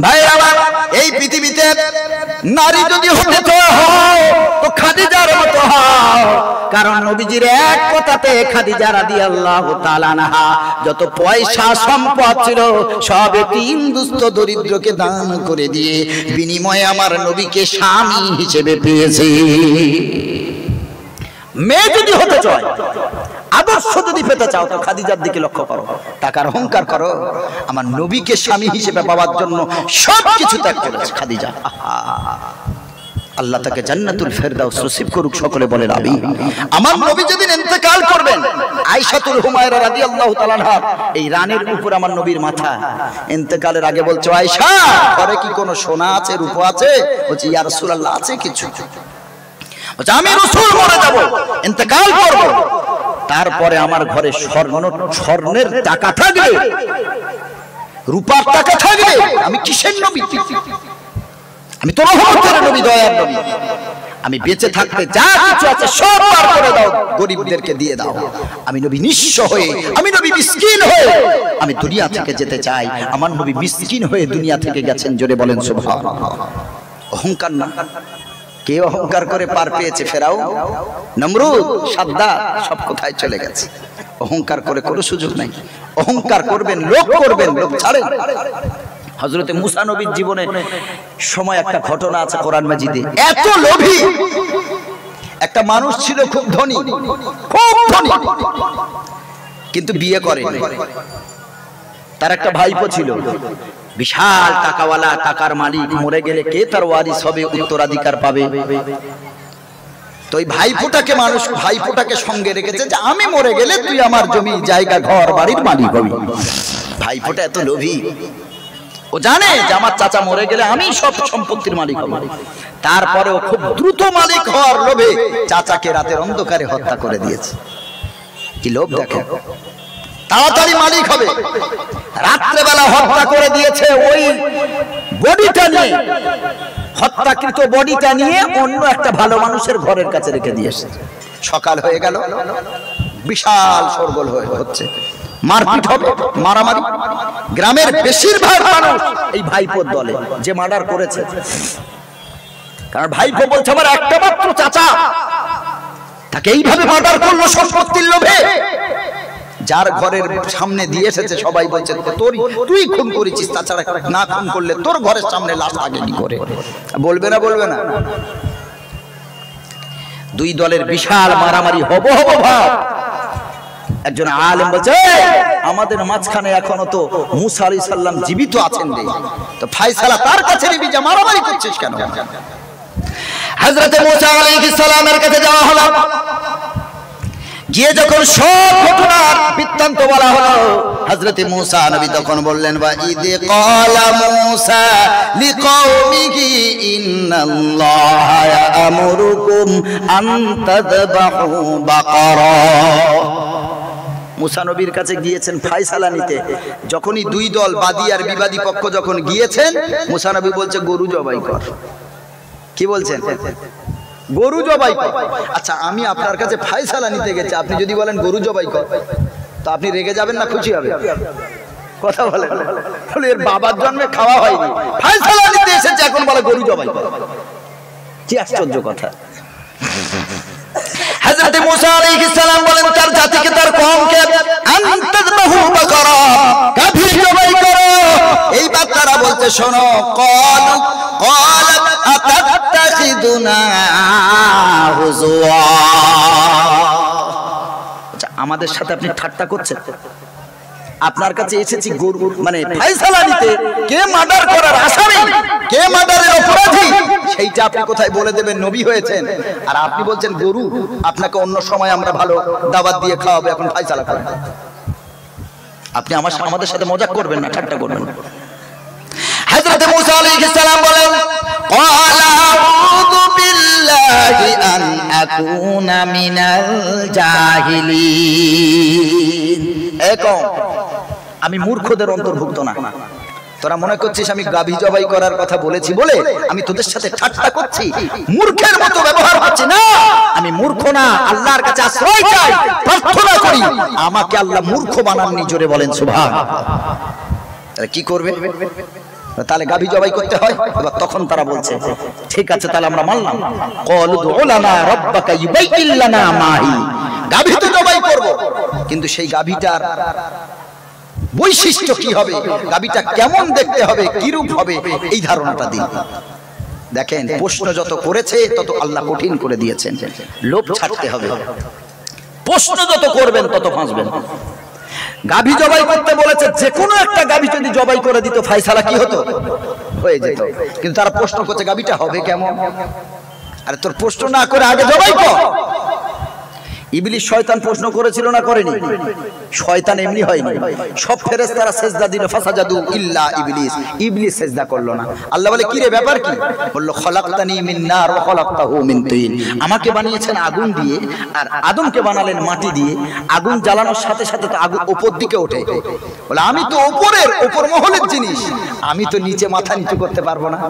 ভাই আমার এই পৃথিবীতে নারী যদি হতে হয় তো খাদিজার মতো হও, কারণ নবীজির এক কথাতে খাদিজা রাদিয়াল্লাহু তাআলা আনহা যত পয়সা সম্পদ ছিল সব এতিম দুস্থ দরিদ্রকে দান করে দিয়ে বিনিময়ে আমার নবীকে স্বামী হিসেবে পেয়েছে। মেয়ে যদি হতে চায়, আদর্শ যদি পেতে চাও তো খাদিজার দিকে লক্ষ্য করো, টাকার অহংকার করো, আমার নবীকে স্বামী হিসেবে পাওয়ার জন্য সবকিছু ত্যাগ করেছে খাদিজা। আল্লাহ তাকে জান্নাতুল ফেরদাউস নসিব করুক, সকলে বলেন আমিন। আমার নবী যেদিন ইন্তেকাল করবেন, আয়েশাতুল হুমায়রা রাদিয়াল্লাহু তাআলা আনহা এই রানের উপর আমার নবীর মাথা, ইন্তেকালের আগে বলছে, আয়েশা ঘরে কি কোনো সোনা আছে, রূপো আছে? বলছে, ইয়া রাসূলুল্লাহ আছে কিছু। বলছে, আমি রাসূল মরে যাব, ইন্তেকাল করব, তারপরে আমার ঘরে স্বর্ণের টাকা থাকবে, রূপার টাকা থাকবে, আমি কিসের নবী? আমি তো রহমতের নবী, দয়ার নবী। আমি বেঁচে থাকতে যা কিছু আছে সব বার করে দাও, গরিবদেরকে দিয়ে দাও। আমি নবী নিঃস্ব হয়ে, আমি নবী মিসকিন হয়ে আমি দুনিয়া থেকে যেতে চাই। আমার নবী মিসকিন হয়ে দুনিয়া থেকে গেছেন, জোরে বলেন সুবহানাল্লাহ। অহংকার না, কে অহংকার করে পার পেয়েছে? ফেরাউন, নমরুদ, সাদ্দাত, সব কোথায় চলে গেছে? অহংকার করে কোনো সুযোগ নাই। অহংকার করবেন, লোভ করবেন, লোভ ছাড়েন। হযরতে মুসা নবীর জীবনে সময় একটা ঘটনা আছে কোরআন মাজিদে। এত লোভী একটা মানুষ ছিল, খুব ধনী, খুব ধনী, কিন্তু বিয়ে করেনি। তার একটা ভাইপো ছিল, বিশাল টাকাওয়ালা, টাকার মালিক। মরে গেলে কে তার ওয়ারিস হবে, উত্তরাধিকার পাবে? তো ওই ভাইপোটাকে সঙ্গে রেখেছে যে আমি মরে গেলে তুই আমার জমি জায়গা ঘর বাড়ির মালিক হবি। ভাইপোটা এত লোভী, ও জানে যে আমার চাচা মরে গেলে আমি সব সম্পত্তির মালিক হব। তারপরে ও খুব দ্রুত মালিক হওয়ার লোভে চাচাকে রাতের অন্ধকারে হত্যা করে দিয়েছে। কি লোভ দেখে, তাড়াতাড়ি মালিক হবে। রাত্রেবেলা হত্যা করে দিয়েছে, ওই বডিটা নিয়ে, হত্যাকৃত বডিটা নিয়ে অন্য একটা ভালো মানুষের ঘরের কাছে রেখে দিয়েছে। সকাল হয়ে গেল, বিশাল শোরগোল হচ্ছে, মারপিট হবে, মারামারি। গ্রামের বেশিরভাগ মানুষ এই ভাইপোর দলে, যে মার্ডার করেছে। কারণ ভাইপো বলছে আমার একটা মাত্র চাচা, তাকে এইভাবে মার্ডার করলো সম্পত্তির লোভে। যার ঘরের সামনে দিয়ে এসেছে সবাই বলছে তুই খুন করেছিস, তাছাড়া না খুন করলে তোর ঘরের সামনে লাশ লাগে কি করে? বলবে না, বলবে না? দুই দলের বিশাল মারামারি হব ভাব। একজন আলেম বলছে, আমাদের মাঝখানে এখনো তো মুসা আলাইহিস সালাম জীবিত আছেন রে, তো ফায়সালা তার কাছে নিবি, যে মারামারি করছিস কেন? হযরতে মুসা আলাইহিস সালামের কাছে যাওয়া হলো। গিয়ে যখন সব ঘটনার বৃত্তান্ত বলা হলো, হযরতে মুসা নবী তখন বললেন, বা ইদে ক্বালা মুসা লিকওমিহি ইন্নাল্লাহা ইয়া'মুরুকুম আন তাযবাহু বাকারা। মুসা নবীর কাছে গিয়েছেন ফায়সালা নিতে। যখনই দুই দল, বাদী আর বিবাদী পক্ষ যখন গিয়েছেন, মুসা নবী বলছে গরু জবাই কর। কি বলছেন? গরু জবাই কর। আচ্ছা, আমি আপনার কাছে ফায়সালা নিতে গেছি, আপনি যদি বলেন গরু জবাই কর, তো আপনি রেগে যাবেন না খুশি হবেন? কথা বলেন। বলে এর বাবার জন্মে খাওয়া হয়নি, ফায়সালা নিতে এসেছে, এখন বলে গরু জবাই কর। কি আশ্চর্য কথা! হযরতে মুসা আলাইহিস সালাম বলেন তার জাতিকে, তার কওমকে, আনতাযবাহু বাকারা, গাভী জবাই করো। এইবার তারা বলতে শোনো, ক্বালাত আতাত্তাখিদুনা হুজুয়া। আচ্ছা, আমাদের সাথে আপনি ঠাট্টা করছেন? আপনার কাছে এসেছি গরু মানে ফায়সালা নিতে, কে মার্ডার করার আসামি, কে মার্ডারের অপরাধী, সেইটা আপনি কোথায় বলে দেবেন? নবী হয়েছেন আর আপনি বলছেন গরু। আপনাকে অন্য সময় আমরা ভালো দাওয়াত দিয়ে খাওয়াবো, এখন ফায়সালা করেন। আপনি আমাদের সাথে মজাক করবেন না, ঠাট্টা করবেন না। হযরত মুসা আলাইহিস সালাম বলেন, ক্বালা আউযু বিল্লাহি আন আকুনা মিনাল জাহিলিন। একম, আমি মূর্খদের অন্তর্ভুক্ত না। তোরা মনে করছিস আমি গাভী জবাই করার কথা বলেছি বলে আমি তোদের সাথে ঠাট্টা করছি, মূর্খের মতো ব্যবহার করছি? না, আমি মূর্খ না, আল্লাহর কাছে আশ্রয় চাই, প্রার্থনা করি আমাকে আল্লাহ মূর্খ বানাননি। জোরে বলেন সুবহানাল্লাহ। তাহলে কি করবে? তাহলে গাভী জবাই করতে হয়। এবার তখন তারা বলছে ঠিক আছে তাহলে আমরা মানলাম, ক্বালু দু'উ লানা রাব্বাকা ইউবাইয়িন লানা মাহি, গাভী তো জবাই করব, কিন্তু সেই গাভীটার বৈশিষ্ট্য কি হবে, গাভীটা কেমন দেখতে হবে, কি রূপ হবে, এই ধারণাটা দিন। দেখেন প্রশ্ন যত করেছে তত আল্লাহ কঠিন করে দিয়েছেন। লোভ ছাড়তে হবে, প্রশ্ন যত করবেন তত ফাঁসবেন। গাভী জবাই করতে বলেছে, যে কোনো একটা গাভী যদি জবাই করে দিত ফায়সালা কি হতো, হয়ে যেত। কিন্তু তারা প্রশ্ন করছে গাভীটা হবে কেমন। আরে তোর প্রশ্ন না করে আগে জবাই কর। ইবলিস শয়তান প্রশ্ন করেছিল না করেনি? শয়তান এমনি হয়নি, সব ফেরেশতারা সিজদা দিল, ফাসাজাদু ইল্লা ইবলিস, ইবলিস সিজদা করলো না। আল্লাহ বলে কি রে ব্যাপার কি? বলল খলাকতানি মিন নার ওয়া খলাকতাহু মিন তিন, আমাকে বানিয়েছেন আগুন দিয়ে আর আদমকে বানালেন মাটি দিয়ে। আগুন জ্বালানোর সাথে সাথে তো আগুন উপর দিকে ওঠে। বলে আমি তো উপরের উপর মহলের জিনিস, আমি তো নিচে মাথা নিচু করতে পারবো না।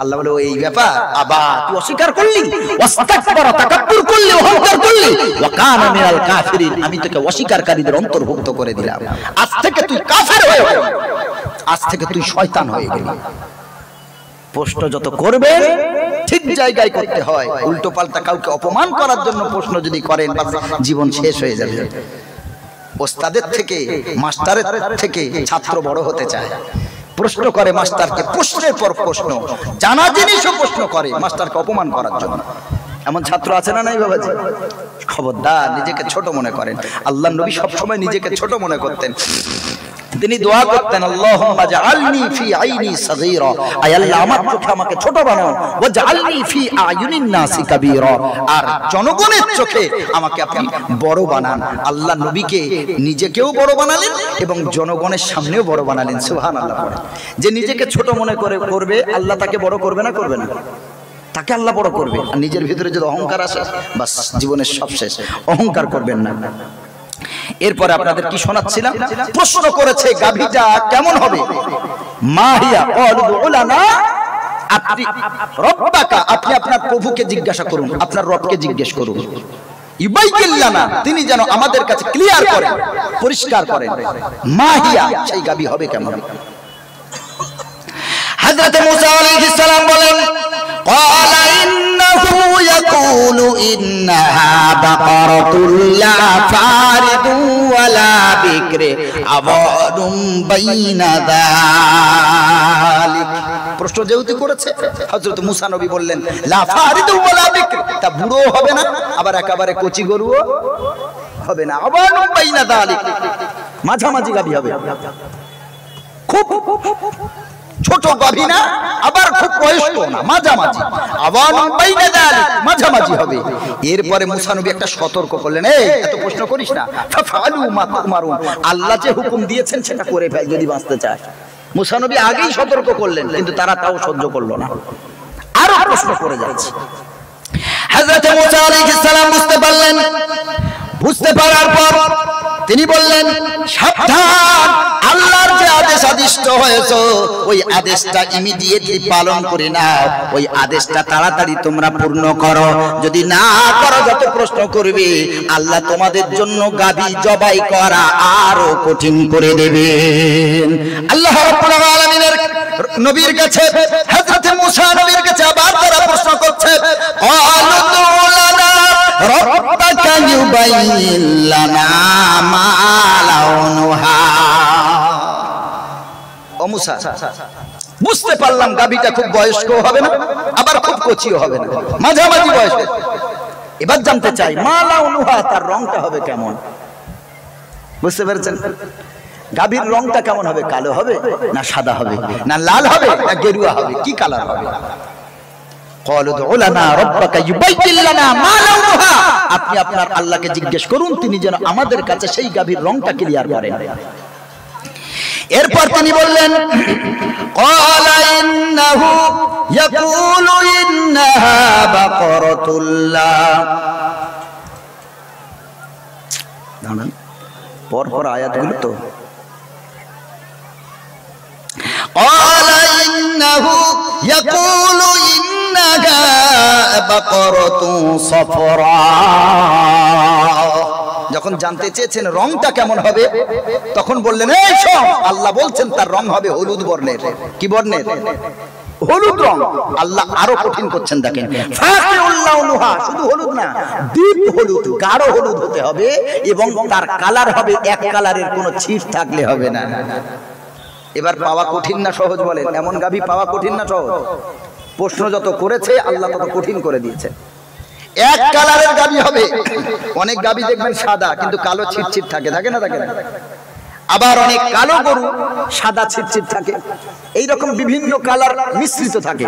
আল্লাহ বলে এই ব্যাপার, আবা তুই অস্বীকার করলি, ওয়াস্তাকবারা তাকাব্বুর করলি, অহংকার করলি, ওয়া কানা মিনাল কাফিরিন, আমি তোকে অস্বীকারকারীদের অন্তর্ভুক্ত করে দিলাম। আজ থেকে তুই কাফের হয়ে গেলি, আজ থেকে তুই শয়তান হয়ে গেলি। প্রশ্ন যত করবে ঠিক জায়গায় করতে হয়। উল্টো পাল্টা কাউকে অপমান করার জন্য প্রশ্ন যদি করেন জীবন শেষ হয়ে যাবে। ওস্তাদের থেকে মাস্টারের থেকে ছাত্র বড় হতে চায়, প্রশ্ন করে মাস্টারকে, প্রশ্নের পর প্রশ্ন, জানা জিনিসও প্রশ্ন করে মাস্টারকে অপমান করার জন্য। এমন ছাত্র আছে না নাই বাবাজি? খবরদার, নিজেকে ছোট মনে করেন। আল্লাহর নবী সব সময় নিজেকে ছোট মনে করতেন। তিনি দোয়া করতেন, আল্লাহুম্মা জাআলনি ফি আইনি সাগীরা, আয় আল্লাহ আমার চোখে আমাকে ছোট বানাও, ওয়া জাআলনি ফি আয়ুনিন নাসি কাবীরা, আর জনগণের চোখে আমাকে আপনি বড় বানান। আল্লাহ নবীকে নিজেকেও বড় বানালেন এবং জনগণের সামনেও বড় বানালেন। সুবহানাল্লাহ। যে নিজেকে ছোট মনে করে করবে, আল্লাহ তাকে বড় করবে না করবে না? তাকে আল্লাহ বড় করবে। আর নিজের ভিতরে যদি অহংকার আসে, বাস জীবনের সব শেষ। অহংকার করবেন না। এরপরে আপনাদের কি শোনাচ্ছিলাম, প্রশ্ন করেছে গাভীটা কেমন হবে। মাহিয়া উলানা, আপনি রব্বাকা, আপনি আপনার প্রভুকে জিজ্ঞাসা করুন, আপনার রবকে জিজ্ঞেস করুন। ইবাইকিল্লানা, তিনি যেন আমাদের কাছে ক্লিয়ার করেন, পরিষ্কার করেন। মাহিয়া, সেই গাভী হবে কেমন। হযরত মুসা আলাইহিস সালাম বলেন, ক্বালা ইন্নাহু ইয়াকুলু ইন্নাহা বাকারাতুল লা ফারিদু ওয়ালা বিকরি আওয়াদুম বাইনা যালিক। প্রশ্ন যেহেতু করেছে হযরত মুসা নবী বললেন, লা ফারিদু ওয়ালা বিকরি, তা বুড়ো হবে না, আবার একেবারে কচি গরুও হবে না। আওয়াদুম বাইনা যালিক, মাঝামাঝি গাভী হবে। খুব ছোট গাভী না, আবার খুব বয়স্ক না, মাঝামাঝি। আওয়ানুম বাইনা যালিক, মাঝামাঝি হবে। এরপরে মুসা নবী একটা সতর্ক করলেন, এই এত প্রশ্ন করিস না, ফাফআলু মা তুমারুন, আল্লাহ যে হুকুম দিয়েছেন সেটা করে ফেল যদি বাঁচতে চায়। মুসা নবী আগেই সতর্ক করলেন, কিন্তু তারা তাও সহ্য করলো না, আরো প্রশ্ন করে যাচ্ছে। হযরত মুসা আলাইহিস সালাম বুঝতে পারলেন, বুঝতে পারার পর তিনি বললেন, সাবধান, আল্লাহর যে আদেশ আদিষ্ট হয়েছে ওই আদেশটা ইমিডিয়েটলি পালন করে নাও, ওই আদেশটা তাড়াতাড়ি তোমরা পূর্ণ করো। যদি না করো, যত প্রশ্ন করবে আল্লাহ তোমাদের জন্য গাভী জবাই করা আরো কঠিন করে দেবেন। আল্লাহ রাব্বুল আলামিনের নবীর কাছে, হযরত মুসা নবীর কাছে আবার তারা প্রশ্ন করছে, ক্বালু লানা রাব্বাকা ইউবাইয়িন লানা মা লাউনুহা। ও মুসা, বুঝতে পারলাম গাভীটা খুব বয়স্ক হবে না, আবার খুব কচিও হবে না, মাঝামাঝি বয়স। এবার জানতে চাই মা লাউনুহা, তার রংটা হবে কেমন। বুঝতে পেরেছেন? গাভীর রংটা কেমন হবে? কালো হবে না সাদা হবে না লাল হবে না গেরুয়া হবে, কি কালার হবে? আপনি আপনার আল্লাহকে জিজ্ঞেস করুন, তিনি যেন আমাদের কাছে সেই গাভীর রংটা ক্লিয়ার করেন। এরপর তিনি বললেন, ক্বালা ইন্নাহু ইয়াকুলু ইন্নাহা বাকারাতুল লা, দাঁড়ান পরপর আয়াতগুলো তো। ক্বালা ইন্নাহু ইয়াকুলু ইন্নাহা বাকারাতুন সাফরা, যখন জানতে চেয়েছেন রংটা কেমন হবে, তখন বললেন এই শোন, আল্লাহ বলছেন তার রং হবে হলুদ বর্ণের। কি বর্ণের? হলুদ রং। আল্লাহ আরো কঠিন করছেন, দেখেন শুধু হলুদ না, ডিপ হলুদ, গাঢ় হলুদ হতে হবে এবং তার কালার হবে এক কালারের, কোনো ছিট থাকলে হবে না। এবার পাওয়া কঠিন না সহজ বলেন? এমন গাভী পাওয়া কঠিন না সহজ? প্রশ্ন যত করেছে আল্লাহ তত কঠিন করে দিয়েছে। এক কালারের গাভী হবে। অনেক গাভী দেখবেন সাদা কিন্তু কালো ছিটছিট থাকে, থাকে না? থাকে না? আবার অনেক কালো গরু সাদা ছিটছিট থাকে, এইরকম বিভিন্ন কালার মিশ্রিত থাকে।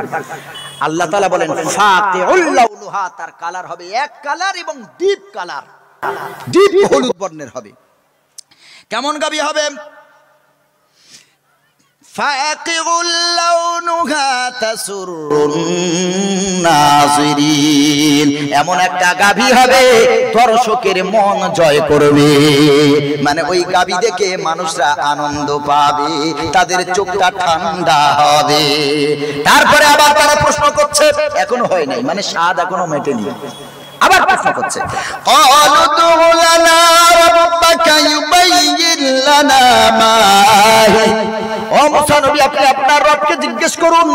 আল্লাহ তাআলা বলেন ফাতিউল লাউনুহা, তার কালার হবে এক কালার এবং ডিপ কালার, ডিপ হলুদ বর্ণের হবে। কেমন গাভী হবে? ফাতিউল লাউনুহা তাসুরুন নাযিরিন, এমন একটা গাভী হবে দর্শকের মন জয় করবে। মানে ওই গাভী দেখে মানুষরা আনন্দ পাবে, তাদের চোখটা ঠান্ডা হবে। তারপরে আবার তারা প্রশ্ন করছে, এখনো হয় নাই, মানে স্বাদ এখনো মেটেনি। আবার প্রশ্ন করছে, ক্বালু দু'ু লানা রাব্বাকা ইউবাইয়িন লানা মা হি। ও মুসা নবী, আপনি আপনার রবকে জিজ্ঞেস করুন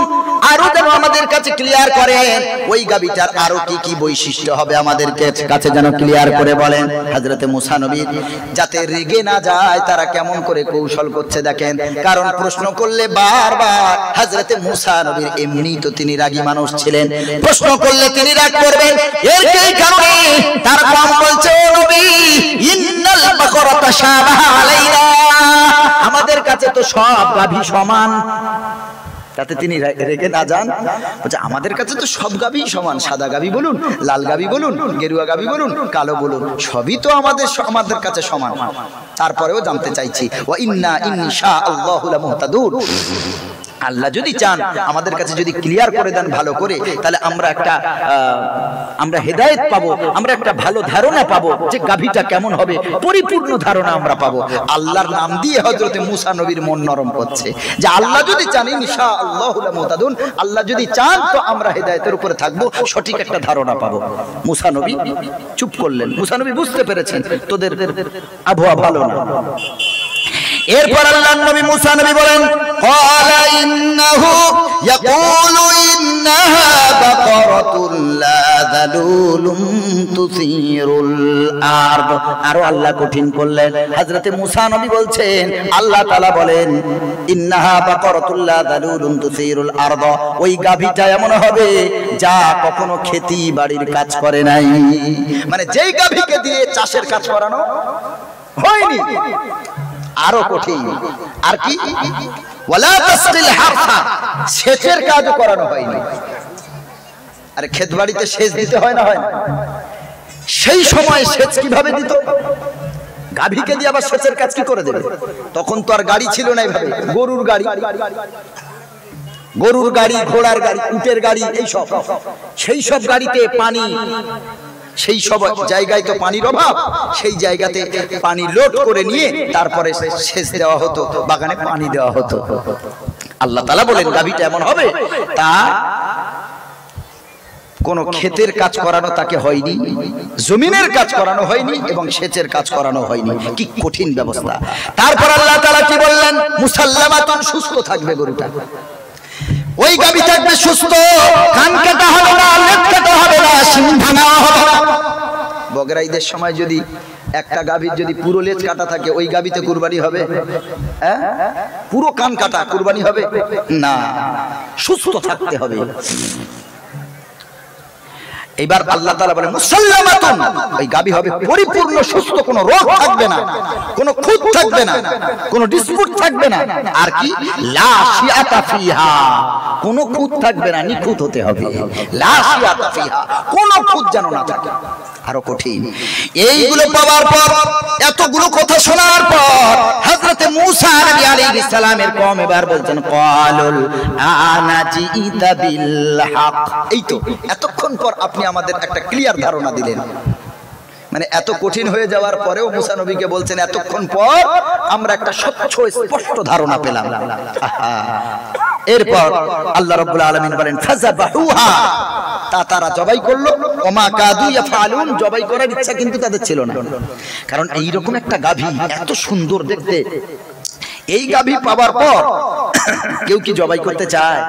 আরো যেন আমাদের কাছে ক্লিয়ার করেন, ওই গাভীটার আরো কি কি বৈশিষ্ট্য হবে আমাদের কাছে যেন ক্লিয়ার করে বলেন। হযরতে মুসা নবী যাতে রেগে না যায়, তারা কেমন করে কৌশল করছে দেখেন। কারণ প্রশ্ন করলে বারবার, হযরতে মুসা নবীর এমনি তো তিনি রাগী মানুষ ছিলেন, প্রশ্ন করলে তিনি রাগ করবেন। এর এই কারণে তার কম বলছে, ও নবী ইন্নাল বাকরাতা শাবাহা আলাইনা, আমাদের কাছে তো সব গাভী সমান। তাতে তিনি রেগে না যান, বলছে আমাদের কাছে তো সব গাভী সমান, সাদা গাভী বলুন, লাল গাভী বলুন, গেরুয়া গাভী বলুন, কালো বলুন, সবই তো আমাদের কাছে সমান। তারপরেও জানতে চাইছি, ওয়া ইন্না ইনশাআল্লাহু লামুহতাদুন, আল্লাহ যদি চান আমাদের কাছে যদি ক্লিয়ার করে দেন ভালো করে, তাহলে আমরা হেদায়েত পাবো, আমরা একটা ভালো ধারণা পাবো যে গাভীটা কেমন হবে, পরিপূর্ণ ধারণা আমরা পাবো। আল্লাহর নাম দিয়ে হযরতে মুসা নবীর মন নরম করছে যে আল্লাহ যদি চান ইনশাআল্লাহু লামুহতাদুন, আল্লাহ যদি চান তো আমরা হেদায়েতের উপরে থাকবো, সঠিক একটা ধারণা পাবো। মুসা নবী চুপ করলেন। মুসা নবী বুঝতে পেরেছেন তোদের আবহাওয়া ভালো না। এরপর আল্লাহর নবী মুসা নবী বলেন, ক্বালা ইন্নাহু ইয়াকুলু ইন্নাহা বাকারাতুন লা যালুলুম তুসিরুল আরদ। আরো আল্লাহ কঠিন করলেন। হযরতে মুসা নবী বলছেন, আল্লাহ তাআলা বলেন ইন্নাহা বাকারাতুন লা যালুলুম তুসিরুল আরদ, ওই গাভীটা এমন হবে যা কখনো খেতি বাড়ির কাজ করে নাই। মানে যেই গাভীকে দিয়ে চাষের কাজ করানো হয়নি। আরো কঠিন, আর কি? ওয়ালা তাসকিল হারসা, সেচের কাজ করানো হয়নি। আরে ক্ষেত বাড়িতে সেচ দিতে হয় না, হয় না? সেই সময় সেচ কিভাবে দিত? গাভীকে দিয়ে আবার সেচের কাজ কি করে দেবে? তখন তো আর গাড়ি ছিল না এইভাবে, গরুর গাড়ি, ঘোড়ার গাড়ি, উটের গাড়ি, এইসব, সেই সব গাড়িতে পানি, সেই সব জায়গায় তো পানির অভাব, সেই জায়গাতে পানি লোড করে নিয়ে তারপরে সেচ দেওয়া হতো, বাগানে পানি দেওয়া হতো। আল্লাহ তাআলা বলেন গাভীটা এমন হবে তা কোন ক্ষেতের কাজ করানো তাকে হয়নি, জমিনের কাজ করানো হয়নি এবং সেচের কাজ করানো হয়নি। কি কঠিন ব্যবস্থা! তারপর আল্লাহ তাআলা কি বললেন? মুসাল্লামাতুন, সুস্থ থাকবে গরুটা, ওই গাভী থাকবে সুস্থ, কান কাটা হবে না, লেজ কাটা হবে না, শিং ভাঙা হবে না। বকরা ঈদের সময় যদি একটা গাভীর যদি পুরো লেজ কাটা থাকে, ওই গাভীতে কুরবানি হবে? হ্যাঁ, পুরো কান কাটা কুরবানি হবে না, সুস্থ থাকতে হবে। এবার আল্লাহ তাআলা বলেন মুসাল্লামাতুন, ওই গাভী হবে পরিপূর্ণ সুস্থ, কোনো রোগ থাকবে না, কোনো খুঁত থাকবে না, কোনো ডিসপুট থাকবে না। আর কি? লা শিয়াতা ফিহা, কোনো খুঁত থাকবে না, নিখুঁত হতে হবে। লা শিয়াতা ফিহা, কোনো খুঁত যেন না থাকে। আরো কঠিন। এইগুলো পাওয়ার পর, এতগুলো কথা শোনার পর হযরতে মুসা নবী আলাইহিস সালামের কওম এবার বলছেন ক্বালুল আনা জিইতা বিল হক। এই তো এতক্ষণ পর আপনি আমাদের একটা ক্লিয়ার ধারণা দিলেন। মানে এত কঠিন হয়ে যাওয়ার পরেও মুসা নবীকে বলছেন এতক্ষণ পর আমরা একটা স্বচ্ছ স্পষ্ট ধারণা পেলাম। এরপর আল্লাহ রাব্বুল আলামিন বলেন ফাযাবাহুহা, তা তারা জবাই করলো। ওমা কাদু ইয়াফালুন, জবাই করার ইচ্ছা কিন্তু তাদের ছিল না। কারণ এইরকম একটা গাভী এত সুন্দর দেখতে, এই গাভী পাওয়ার পর কেউ কি জবাই করতে চায়?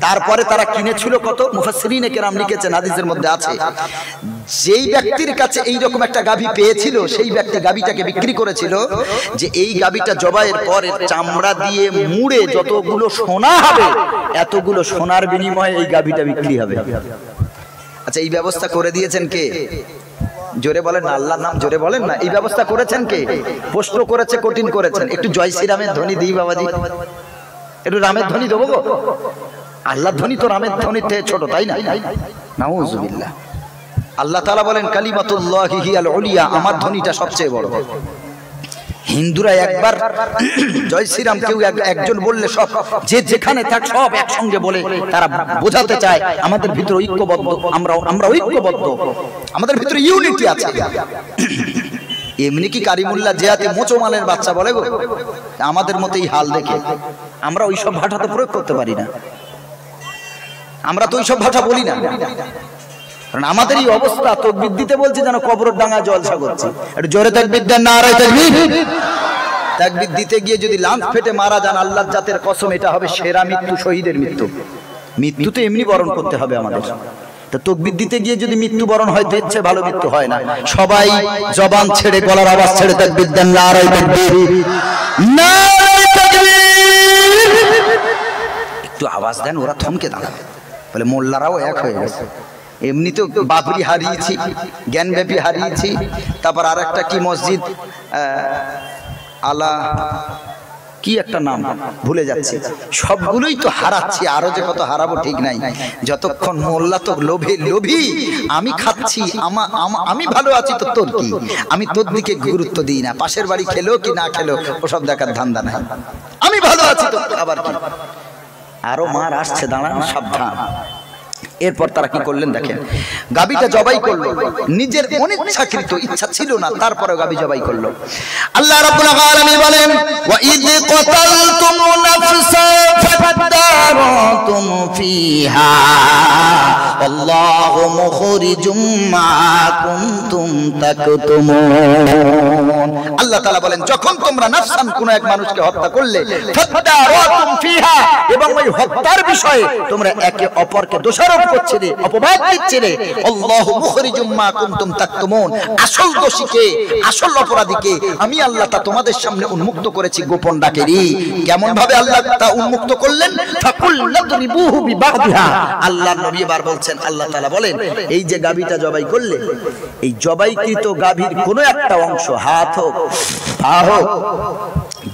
তারপরে তারা কিনেছিল কত? মুফাসসিরিনে কেরাম লিখেছেন, হাদিসের মধ্যে আছে, যেই ব্যক্তির কাছে এইরকম একটা গাভী পেয়েছিল সেই ব্যক্তি গাভীটাকে বিক্রি করেছিল, যে এই গাভীটা জবাইয়ের পরে চামড়া দিয়ে মুড়ে যতগুলো সোনা হবে, এতগুলো সোনার বিনিময়ে এই গাভীটা বিক্রি হবে। আচ্ছা, এই ব্যবস্থা করে দিয়েছেন কে? জোরে বলেন না, আল্লাহর নাম জোরে বলেন না। এই ব্যবস্থা করেছেন কে? প্রশ্ন করেছে, কঠিন করেছেন। একটু জয় শ্রীরামের ধ্বনি দিই বাবাজি, একটু রামের ধ্বনি দেবো গো। আল্লাহর ধ্বনি তো রামের ধ্বনির থেকে ছোট, তাই না? নাউযুবিল্লাহ। আল্লাহ তাআলা বলেন কালিমাতুল্লাহি হিয়াল উলিয়া, আমার ধ্বনিটা সবচেয়ে বড়। হিন্দুরা একবার জয় শ্রীরাম কেউ একজন বললে সব, যে যেখানে থাক সব একসঙ্গে বলে, তারা বোঝাতে চায় আমাদের ভিতরে ঐক্যবদ্ধ, আমরা ঐক্যবদ্ধ, আমাদের ভিতরে ইউনিটি আছে। এমনি কি কারিমুল্লাহ জিয়াতে মোচমানের বাচ্চা বলে গো? আমাদের মতো এই হাল দেখে আমরা ওই সব ভাষা তো প্রয়োগ করতে পারি না, আমরা তো ওই সব ভাষা বলি না। কারণ আমাদের এই অবস্থা, তাকবীর দিতে বলছে যেন কবরের ডাঙা জলসা করছে। একটু জোরে তাকবীর দেন, নারায়ে তাকবীর। তাকবীর দিতে গিয়ে যদি লাঞ্চ ফেটে মারা যান, আল্লাহর জাতের কসম এটা হবে সেরা মৃত্যু, শহীদের মৃত্যু। মৃত্যু তো এমনি বরণ করতে হবে আমাদের, তো তাকবীর দিতে গিয়ে যদি মৃত্যু বরণ হয় তো ইচ্ছে ভালো মৃত্যু হয় না। সবাই জবান ছেড়ে, গলার আওয়াজ ছেড়ে তাকবীর দেন, নারায়ে তাকবীর, নারায়ে তাকবীর। একটু আওয়াজ দেন, ওরা থমকে দাঁড়াবে, বলে মোল্লারাও এক হয়ে গেছে। এমনি তো বাবরি হারিয়েছি, জ্ঞানব্যাপী হারিয়েছি, তারপর আর একটা কি মসজিদ, আলা কি একটা নাম ভুলে যাচ্ছি, সবগুলোই তো হারাচ্ছি, আরো যে কত হারাবো ঠিক নাই। যতক্ষণ মোল্লা তো লোভী, আমি খাচ্ছি, আমি ভালো আছি তো তোর কি, আমি তোর দিকে গুরুত্ব দিই না, পাশের বাড়ি খেলো কি না খেলো ওসব দেখার ধান্দা নাই, আমি ভালো আছি তো আবার কি। আরো মার আসছে, দাঁড়ান, সাবধান। এরপর তারা কি করলেন দেখেন, গাভীটা জবাই করলো, নিজের অনিচ্ছাকৃত, ইচ্ছা ছিল না, তারপরে গাভী জবাই করলো। আল্লাহ রাব্বুল আলামিন বলেন ওয়া ইয ক্বাতালতুম নাফসান ফাদারাতুম ফিহা আল্লাহু মুখরিজুম মা কুনতুম তাকতুমুন। আল্লাহ তাআলা বলেন যখন তোমরা নাফসান, কোন এক মানুষকে হত্যা করলে, ফাদারাতুম ফিহা, এবং ওই হত্যার বিষয়ে তোমরা একে অপরকে দোষারোপ করছিলে, অপবাদ দিচ্ছিলে, আল্লাহু মুখরিজুম মা কুনতুম তাকতুমুন, আসল দোষীকে, আসল অপরাধীকে আমি আল্লাহ তা তোমাদের সামনে উন্মুক্ত করেছি গোপন ডাকেরই। কেমন ভাবে আল্লাহ তা উন্মুক্ত করলেন? ফাকুল নাদরিবুহু বিবাদিহা। আল্লাহর নবী এবার বলছেন, আল্লাহ তাআলা বলেন এই যে গাভীটা জবাই করলে, এই জবাইকৃত গাভীর কোন একটা অংশ, হাত হোক, পা হোক,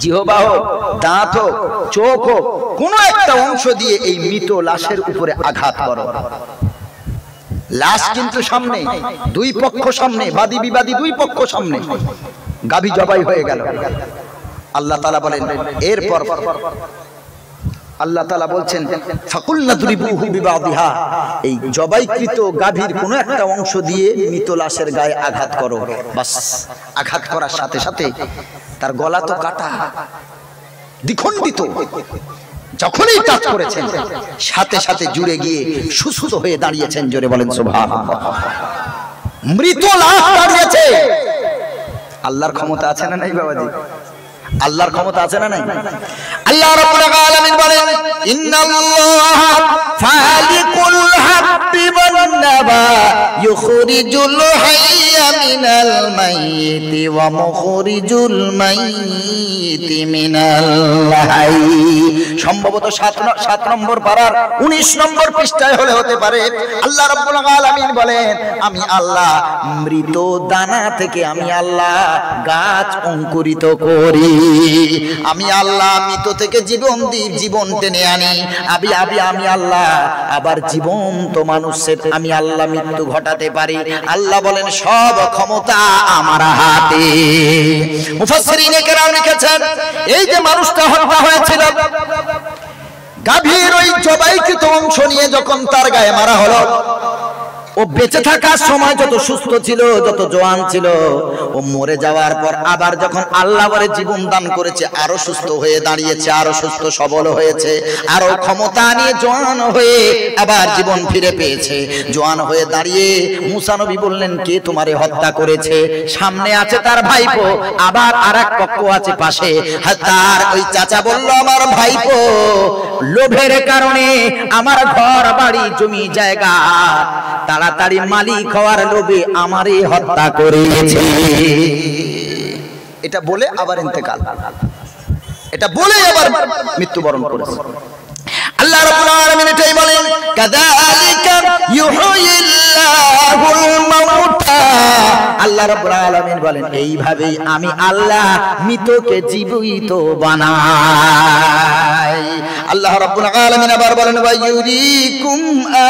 জিহ্বা হোক, দাঁত হোক, চোখ হোক, কোন একটা অংশ দিয়ে এই মৃত লাশের উপরে আঘাত করো। লাশ কিন্তু সামনে, দুই পক্ষ সামনে, বাদী বিবাদী দুই পক্ষ সামনে, গাভী জবাই হয়ে গেল। আল্লাহ তাআলা বলেন এরপর আল্লাহ তাআলা বলছেন ফাকুল নাদরিবুহু বিবাদিহা, এই জবাইকৃত গাভীর কোন একটা অংশ দিয়ে মৃত লাশের গায়ে আঘাত করো। বাস, আঘাত করার সাথে সাথে তার গলা তো কাটা, দ্বিখণ্ডিত, যখনই টাচ করেছেন সাথে সাথে জুড়ে গিয়ে সুস্থ হয়ে দাঁড়িয়েছেন। জোরে বলেন সুবহানাল্লাহ। মৃত লাশ দাঁড়িয়েছে। আল্লাহর ক্ষমতা আছে না নাই বাবাজি? আল্লাহর ক্ষমতা আছে না নাই? আল্লাহ রাব্বুল আলামিন বলেন ইন্নাল্লাহা ফালিকুল হাব্বি ওয়ান নাবা ইউখরিজুল হাইয়্যা মিনাল মাইয়িতি ওয়া মুখরিজুল মাইয়িতি মিনাল হাইয়্যি। সম্ভবত 7 নম্বর পারার 19 নম্বর পৃষ্ঠায় হলে হতে পারে। আল্লাহ রাব্বুল আলামিন বলেন আমি আল্লাহ মৃত দানা থেকে আমি আল্লাহ গাছ অঙ্কুরিত করি, আমি আল্লাহ মৃত থেকে জীবন টেনে আনি, আমি আল্লাহ আবার জীবন্ত মানুষের আমি আল্লাহ মৃত্যু ঘটাতে পারি। আল্লাহ বলেন সব ক্ষমতা আমার হাতে। মুফাসসিরিনে কেরাম লিখেছেন এই যে মানুষটা হত্যা হয়েছিল, গাভীর ওই জবাইকৃত অংশ নিয়ে যখন তার গায়ে মারা হলো, ও বেঁচে থাকার সময় যত সুস্থ ছিল, যত জওয়ান ছিল, ও মরে যাওয়ার পর আবার যখন আল্লাহ ওরে জীবন দান করেছে, আরো সুস্থ হয়ে দাঁড়িয়েছে, আরো সুস্থ সবল হয়েছে, আরো ক্ষমতা নিয়ে জওয়ান হয়ে আবার জীবন ফিরে পেয়েছে। জওয়ান হয়ে দাঁড়িয়ে মুসা নবী বললেন, কে তোমারে হত্যা করেছে? সামনে আছে তার ভাইপো, আবার আরেক পক্ষ আছে পাশে। তার ওই চাচা বলল, আমার ভাইপো লোভের কারণে আমার ঘর বাড়ি জমি জায়গা তাড়াতাড়ি মালিক হওয়ার লোভে আমারে হত্যা করেছে। এটা বলে আবার ইন্তেকাল, এটা বলে আবার মৃত্যুবরণ করেছে। আল্লাহ রাব্বুল আলামিন এটাই বলেন, কাযালিকা ইউহয়িল্লাহুল মাউতা। আল্লাহ রাব্বুল আলামিন বলেন, এইভাবেই আমি আল্লাহ মৃতকে জীবিত বানাই। আল্লাহ রাব্বুল আলামিন আবার বলেন, ওয়া ইউরিকুম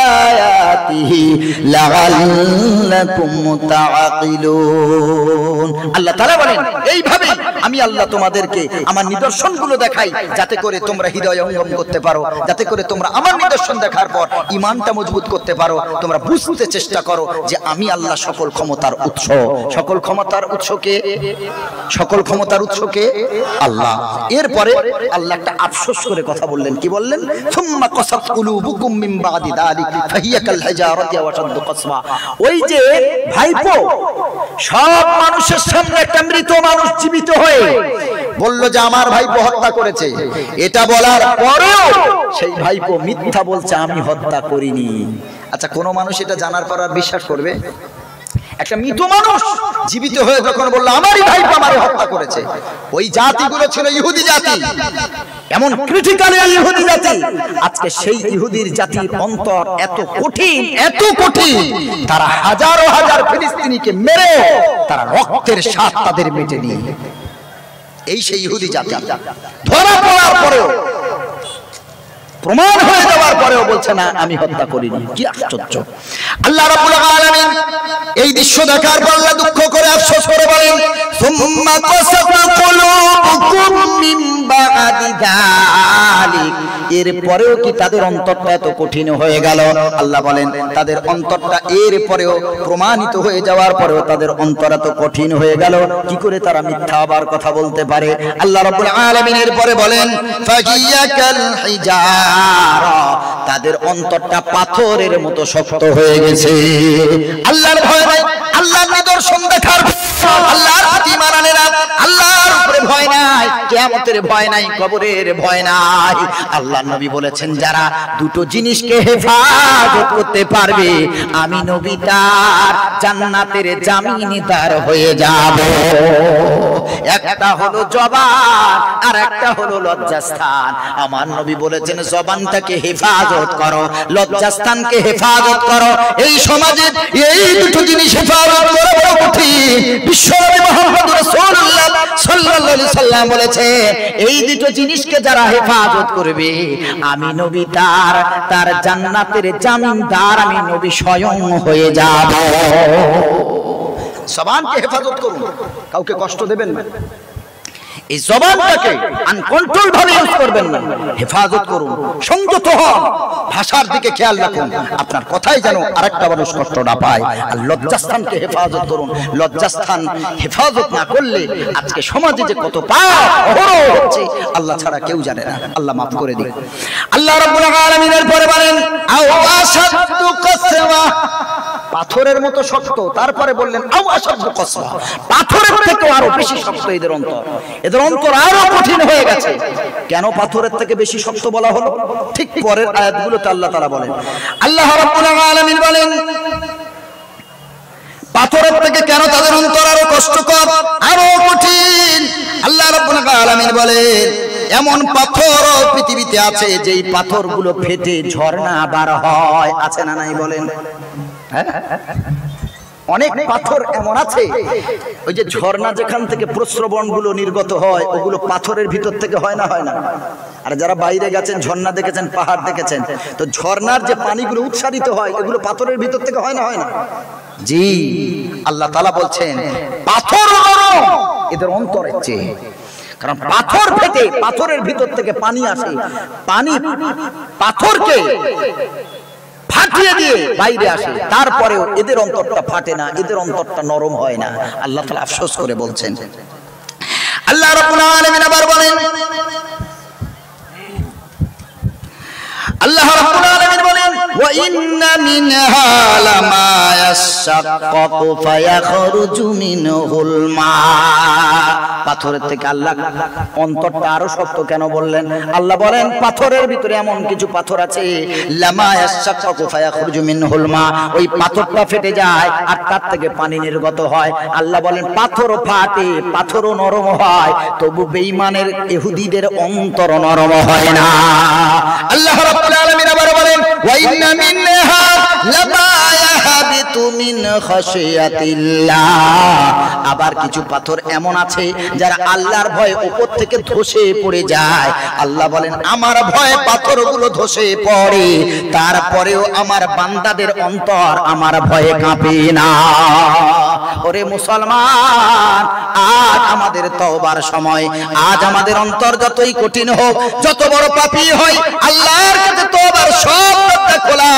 আয়াতিহি লাআল্লাকুম তাআকিলুন। আল্লাহ তাআলা বলেন, এইভাবেই আমি আল্লাহ তোমাদেরকে আমার নিদর্শনগুলো দেখাই, যাতে করে তোমরা হৃদয় অঙ্গম করতে পারো, যাতে করে তোমরা আমার নিদর্শন দেখার পর ঈমানটা মজবুত করতে পারো, তোমরা বুঝতে চেষ্টা করো যে আমি আল্লাহ সকল ক্ষমতার উৎস। সকল ক্ষমতার উৎসকে, সকল ক্ষমতার উৎসকে আল্লাহ। এরপরে আল্লাহ একটা আফসোস করে কথা বললেন, কি বললেন? সুম্মা কাসাত কুলুবুকুম মিন বাদি যালিক ফাহিয়া কাল হিজারাতি ওয়া শাদ্দু কাসওয়া। ওই যে ভাইপো সব মানুষের সামনে একটা মৃত মানুষ জীবিত হয়ে বলল যে আমার ভাইপো হত্যা করেছে, এটা বলার পরেও সেই ভাইপো মিথ্যা বলছে, আমি হত্যা করিনি। আচ্ছা, কোন মানুষ এটা জানার পর আর বিশ্বাস করবে? একটা মৃত মানুষ জীবিত হয়ে যখন বললো আমারই ভাইপো আমারে হত্যা করেছে। ওই জাতিগুলো ছিল ইহুদি জাতি, এমন ক্রিটিক্যাল ইহুদি জাতি। আজকে সেই ইহুদির জাতির অন্তর এত কঠিন, এত কঠিন, তারা হাজারো হাজার ফিলিস্তিনিকে মেরে তারা রক্তের স্বাদ তাদের মেটে নিয়ে, এই সেই ইহুদি জাতি ধরা পড়ার পরেও, প্রমাণ হয়ে যাওয়ার পরেও বলছে না আমি হত্যা করিনি। কি আশ্চর্য! আল্লাহ রাব্বুল আলামিন এই দৃশ্য দেখার পর আল্লাহ দুঃখ করে আফসোস করে বলেন, সুম্মা কাসাত কুলুবুকুম মিন বাদি যালিক। এরপরেও কি তাদের অন্তরটা এত কঠিন হয়ে গেল? আল্লাহ বলেন, তাদের অন্তরটা এরপরেও প্রমাণিত হয়ে যাওয়ার পরেও তাদের অন্তর এত কঠিন হয়ে গেল, কি করে তারা মিথ্যা আবার কথা বলতে পারে? আল্লাহ রাব্বুল আলামিন এরপরে বলেন, ফাহিয়া কাল হিজারা। তাদের অন্তরটা পাথরের মতো শক্ত হয়ে গেছে। আল্লাহর ভয় নাই, আল্লাহর নিদর্শন দেখার, আল্লাহর প্রতি মানানেরা, আল্লাহর উপরে ভয় নাই, কিয়ামতের ভয় নাই, কবরের ভয় নাই। আল্লাহর নবী বলেছেন, যারা দুটো জিনিসকে হেফাজত করতে পারবে, আমি নবী তার জান্নাতের জামিনদার হয়ে যাব। একটা হলো জবান, আর একটা হলো লজ্জাস্থান। আমার নবী বলেছেন, জবানটাকে হেফাজত করো, লজ্জাস্থানকে হেফাজত করো। এই সমাজে এই দুটো জিনিস হেফাজত করা বড় কঠিন। বিশ্বনবী মুহাম্মদ রাসূলুল্লাহ সাল্লাল্লাহু আলাইহি সাল্লাম বলেছে, এই দুটো জিনিসকে যারা হেফাজত করবে, আমি নবী তার জান্নাতের জামিনদার, আমি নবী স্বয়ং হয়ে যাব। জবানকে হেফাজত করুন, কাউকে কষ্ট দেবেন না। এই জবানটাকে আনকন্ট্রোল ভাবে ইউজ করবেন না, হেফাজত করুন, সংযত হন, ভাষার দিকে খেয়াল রাখুন, আপনার কথাই যেন আরেকটা মানুষ কষ্ট না পায়। আর লজ্জাস্থানকে হেফাজত করুন। লজ্জাস্থান হেফাজত না করলে আজকে সমাজে যে কত পাপ অহরহ হচ্ছে, আল্লাহ ছাড়া কেউ জানে না। আল্লাহ মাফ করে দিন। আল্লাহ রাব্বুল আলামিনের পরে বলেন, আও আশাদ্দু কাসওয়া। পাথরের মতো শক্ত, তারপরে বললেন আও আশাদ্দু কাসওয়া, পাথরের থেকে আরো বেশি শক্ত এদের অন্তর। এদের অন্তর আরো কঠিন হয়ে গেছে। কেন পাথরের থেকে বেশি শক্ত বলা হলো? ঠিক পরের আয়াতগুলোতে আল্লাহ তাআলা বলেন, আল্লাহ রাব্বুল আলামিন বলেন, পাথরের থেকে কেন তাদের অন্তর আরো কষ্টকর, আরো কঠিন? আল্লাহ রাব্বুল আলামিন বলেন, এমন পাথর পৃথিবীতে আছে যেই পাথরগুলো ফেটে ঝর্ণা বার হয়। আছে না নাই বলেন? হ্যাঁ, অনেক পাথর এমন আছে, ওই যে ঝর্ণা যেখান থেকে প্রস্রবণ গুলো নির্গত হয়, ওগুলো পাথরের ভিতর থেকে হয় না? হয় না? আর যারা বাইরে গেছেন, ঝর্ণা দেখেছেন, পাহাড় দেখেছেন, তো ঝর্ণার যে পানিগুলো উৎসারিত হয়, এগুলো পাথরের ভিতর থেকে হয় না? হয় না? জি, আল্লাহ তাআলা বলছেন, পাথর এদের অন্তরের চেয়ে, কারণ পাথর ফেটে পাথরের ভিতর থেকে পানি আসে, পানি পাথরকে ফাটিয়ে দিয়ে বাইরে আসে, তারপরেও এদের অন্তরটা ফাটে না, এদের অন্তরটা নরম হয় না। আল্লাহ তাআলা আফসোস করে বলছেন। আল্লাহ রাব্বুল আলামিন আবার বলেন, আল্লাহ রাব্বুল আলামিন বলেন, ওয়া ইন্না মিনহা লামা ইয়াশাক্কাকু ফায়াখরুজু মিনহুল মা। পাথরের থেকে আল্লাহ অন্তরটা আরো শক্ত কেন বললেন? আল্লাহ বলেন পাথরের ভিতরে এমন কিছু পাথর আছে, লামা ইয়াশাক্কাকু ফায়াখরুজু মিনহুল মা, ওই পাথরটা ফেটে যায় আর তার থেকে পানি নির্গত হয়। আল্লাহ বলেন পাথরও ফাটে, পাথরও নরম হয়, তবু বেঈমানের ইহুদিদের অন্তর নরম হয় না। আল্লাহ রাব্বুল আলামিন আবার বলেন, ওয়া ইন্না মিনহা লামা ইয়াহবিতু মিন খাশিয়াতিল্লাহ। আবার কিছু পাথর এমন আছে যারা আল্লাহর ভয়ে উপর থেকে ধসে পড়ে যায়। আল্লাহ বলেন আমার ভয়ে পাথরগুলো ধসে পড়ে, তারপরেও আমার বান্দাদের অন্তর আমার ভয়ে কাঁপে না। ওরে মুসলমান, আজ আমাদের তওবার সময়, আজ আমাদের অন্তর যতই কঠিন হোক, যত বড় পাপী হয়, আল্লাহর কাছে তওবার সব দরজা খোলা।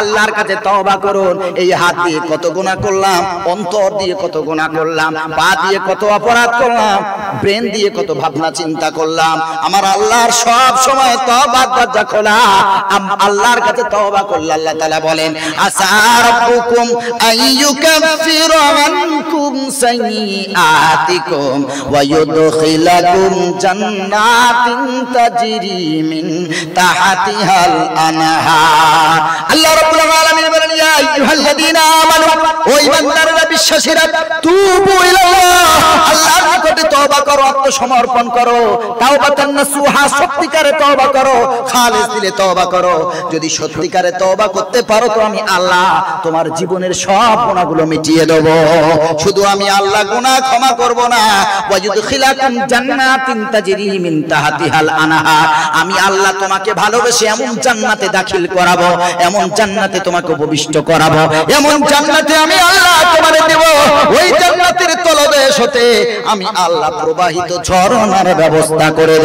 আল্লাহর কাছে তওবা করুন। এই হাত দিয়ে কত গুনাহ করলাম, অন্তর দিয়ে কত গুনাহ করলাম, পা দিয়ে কত অপরাধ করলাম, ব্রেন দিয়ে কত ভাবনা চিন্তা করলাম, আমার আল্লাহর সব সময় তওবার দরজা খোলা। আল্লাহর কাছে তওবা করলে আল্লাহ তাআলা বলেন, আসা রাব্বুকুম আইয়ুকাফিরা আনকুম সাইয়্যাতিকুম ওয়া ইউদখিলাকুম জান্নাতিন তাজরি মিন তাহতিহাল আনহার। আল্লাহ রাব্বুল আলামিন বলেন, ইয়া আইয়ুহাল্লাযীনা আমানু, ও ঈমানদাররা, বিশ্বাসীরা, তুবু ইলাল্লাহ, আল্লাহর নিকটে তওবা করো, আত্মসমর্পণ করো, তাওবাতান নাসুহা, সত্যিকারে তওবা করো, খালিস দিলে তওবা করো। যদি সত্যিকারে তওবা করতে পারো তো আমি আল্লাহ তোমার জীবনের সব গুনাহগুলো মিটিয়ে দেব। শুধু আমি আল্লাহ গুনাহ ক্ষমা করব না, ওয়া ইউদখিলাকুম জান্নাতিন তাজরি মিন তাহতিহাল আনহার, আমি আল্লাহ তোমাকে ভালোবেসে এমন জান্নাতে দাখিল করাবো, এমন জান্নাতে তোমাকে উপবিষ্ট করাবো, এমন জান্নাতে আমি আল্লাহ তোমারে দেব, ওই জান্নাতের তলদেশ হতে আমি আল্লাহ প্রবাহিত ঝরনার ব্যবস্থা করে